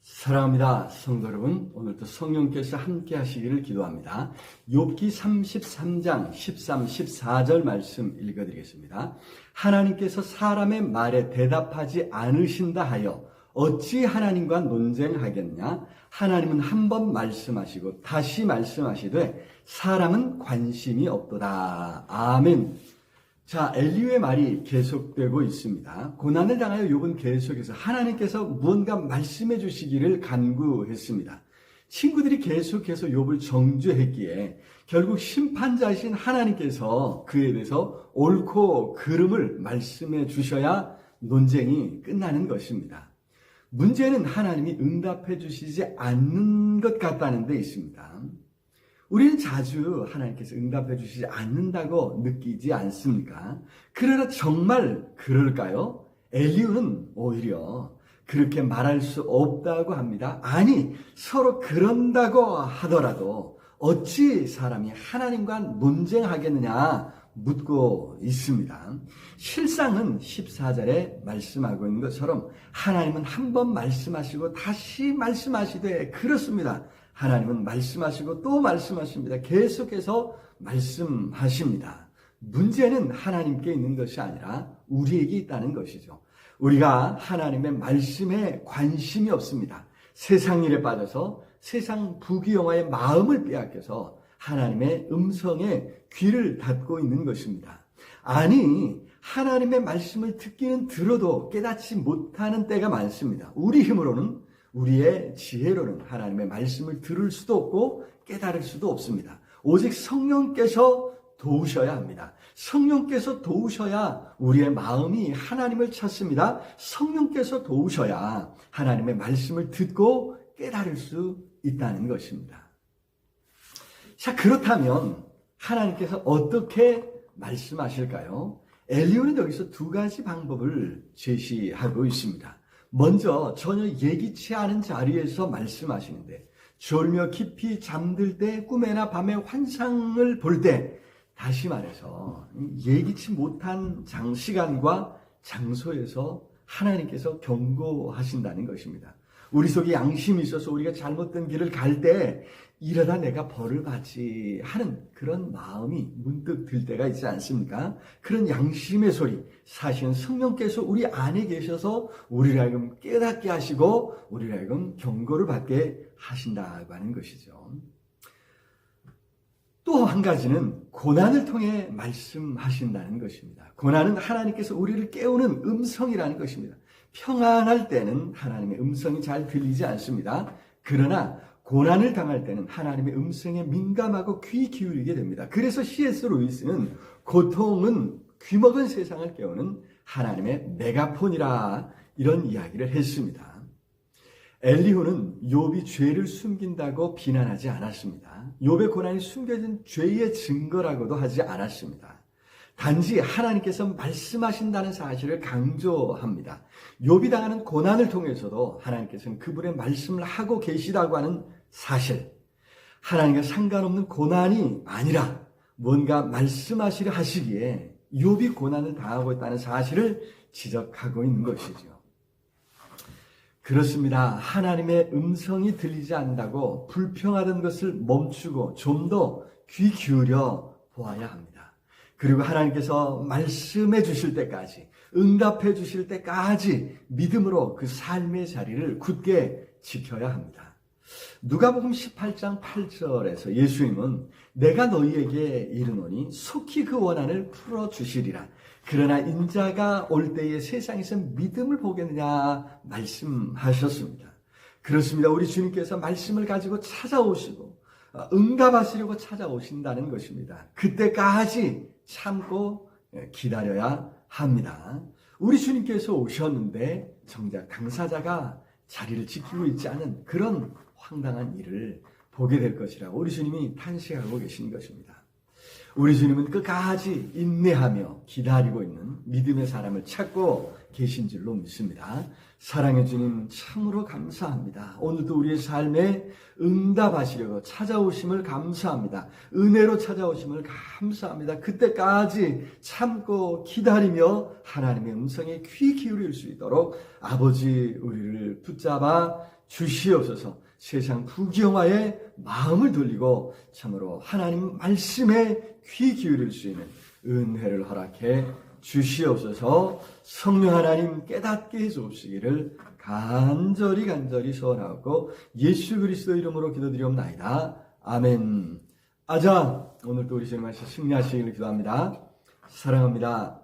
사랑합니다. 성도 여러분, 오늘도 성령께서 함께 하시기를 기도합니다. 욥기 33장 13, 14절 말씀 읽어드리겠습니다. 하나님께서 사람의 말에 대답하지 않으신다 하여 어찌 하나님과 논쟁하겠냐? 하나님은 한 번 말씀하시고 다시 말씀하시되 사람은 관심이 없도다. 아멘. 자, 엘리후의 말이 계속되고 있습니다. 고난을 당하여 욥은 계속해서 하나님께서 무언가 말씀해 주시기를 간구했습니다. 친구들이 계속해서 욥을 정죄했기에 결국 심판자이신 하나님께서 그에 대해서 옳고 그름을 말씀해 주셔야 논쟁이 끝나는 것입니다. 문제는 하나님이 응답해 주시지 않는 것 같다는 데 있습니다. 우리는 자주 하나님께서 응답해 주시지 않는다고 느끼지 않습니까? 그러나 정말 그럴까요? 엘리후는 오히려 그렇게 말할 수 없다고 합니다. 아니, 서로 그런다고 하더라도 어찌 사람이 하나님과 논쟁하겠느냐 묻고 있습니다. 실상은 14절에 말씀하고 있는 것처럼 하나님은 한 번 말씀하시고 다시 말씀하시되 그렇습니다. 하나님은 말씀하시고 또 말씀하십니다. 계속해서 말씀하십니다. 문제는 하나님께 있는 것이 아니라 우리에게 있다는 것이죠. 우리가 하나님의 말씀에 관심이 없습니다. 세상 일에 빠져서 세상 부귀영화의 마음을 빼앗겨서 하나님의 음성에 귀를 닫고 있는 것입니다. 아니, 하나님의 말씀을 듣기는 들어도 깨닫지 못하는 때가 많습니다. 우리 힘으로는, 우리의 지혜로는 하나님의 말씀을 들을 수도 없고 깨달을 수도 없습니다. 오직 성령께서 도우셔야 합니다. 성령께서 도우셔야 우리의 마음이 하나님을 찾습니다. 성령께서 도우셔야 하나님의 말씀을 듣고 깨달을 수 있다는 것입니다. 자, 그렇다면 하나님께서 어떻게 말씀하실까요? 엘리후는 여기서 두 가지 방법을 제시하고 있습니다. 먼저 전혀 예기치 않은 자리에서 말씀하시는데, 졸며 깊이 잠들 때 꿈에나 밤에 환상을 볼 때, 다시 말해서 예기치 못한 시간과 장소에서 하나님께서 경고하신다는 것입니다. 우리 속에 양심이 있어서 우리가 잘못된 길을 갈 때 이러다 내가 벌을 받지 하는 그런 마음이 문득 들 때가 있지 않습니까? 그런 양심의 소리, 사실은 성령께서 우리 안에 계셔서 우리를 하여금 깨닫게 하시고 우리를 하여금 경고를 받게 하신다고 하는 것이죠. 또 한 가지는 고난을 통해 말씀하신다는 것입니다. 고난은 하나님께서 우리를 깨우는 음성이라는 것입니다. 평안할 때는 하나님의 음성이 잘 들리지 않습니다. 그러나 고난을 당할 때는 하나님의 음성에 민감하고 귀 기울이게 됩니다. 그래서 C.S. 루이스는 고통은 귀먹은 세상을 깨우는 하나님의 메가폰이라 이런 이야기를 했습니다. 엘리후는 욥이 죄를 숨긴다고 비난하지 않았습니다. 욥의 고난이 숨겨진 죄의 증거라고도 하지 않았습니다. 단지 하나님께서 말씀하신다는 사실을 강조합니다. 욥이 당하는 고난을 통해서도 하나님께서는 그분의 말씀을 하고 계시다고 하는 사실, 하나님과 상관없는 고난이 아니라 뭔가 말씀하시려 하시기에 욥이 고난을 당하고 있다는 사실을 지적하고 있는 것이죠. 그렇습니다. 하나님의 음성이 들리지 않는다고 불평하던 것을 멈추고 좀 더 귀 기울여 보아야 합니다. 그리고 하나님께서 말씀해 주실 때까지, 응답해 주실 때까지 믿음으로 그 삶의 자리를 굳게 지켜야 합니다. 누가복음 18장 8절에서 예수님은 내가 너희에게 이르노니 속히 그 원한을 풀어주시리라. 그러나 인자가 올 때에 세상에서 믿음을 보겠느냐 말씀하셨습니다. 그렇습니다. 우리 주님께서 말씀을 가지고 찾아오시고 응답하시려고 찾아오신다는 것입니다. 그때까지 참고 기다려야 합니다. 우리 주님께서 오셨는데 정작 당사자가 자리를 지키고 있지 않은 그런 황당한 일을 보게 될 것이라고 우리 주님이 탄식하고 계신 것입니다. 우리 주님은 끝까지 인내하며 기다리고 있는 믿음의 사람을 찾고 계신 줄로 믿습니다. 사랑해 주님 참으로 감사합니다. 오늘도 우리의 삶에 응답하시려고 찾아오심을 감사합니다. 은혜로 찾아오심을 감사합니다. 그때까지 참고 기다리며 하나님의 음성에 귀 기울일 수 있도록 아버지 우리를 붙잡아 주시옵소서. 세상 부경화에 마음을 돌리고 참으로 하나님 말씀에 귀 기울일 수 있는 은혜를 허락해 주시옵소서. 성령 하나님 깨닫게 해주옵시기를 간절히 소원하고 예수 그리스도 이름으로 기도드리옵나이다. 아멘. 아자, 오늘도 우리 주님 말씀 승리하시기를 기도합니다. 사랑합니다.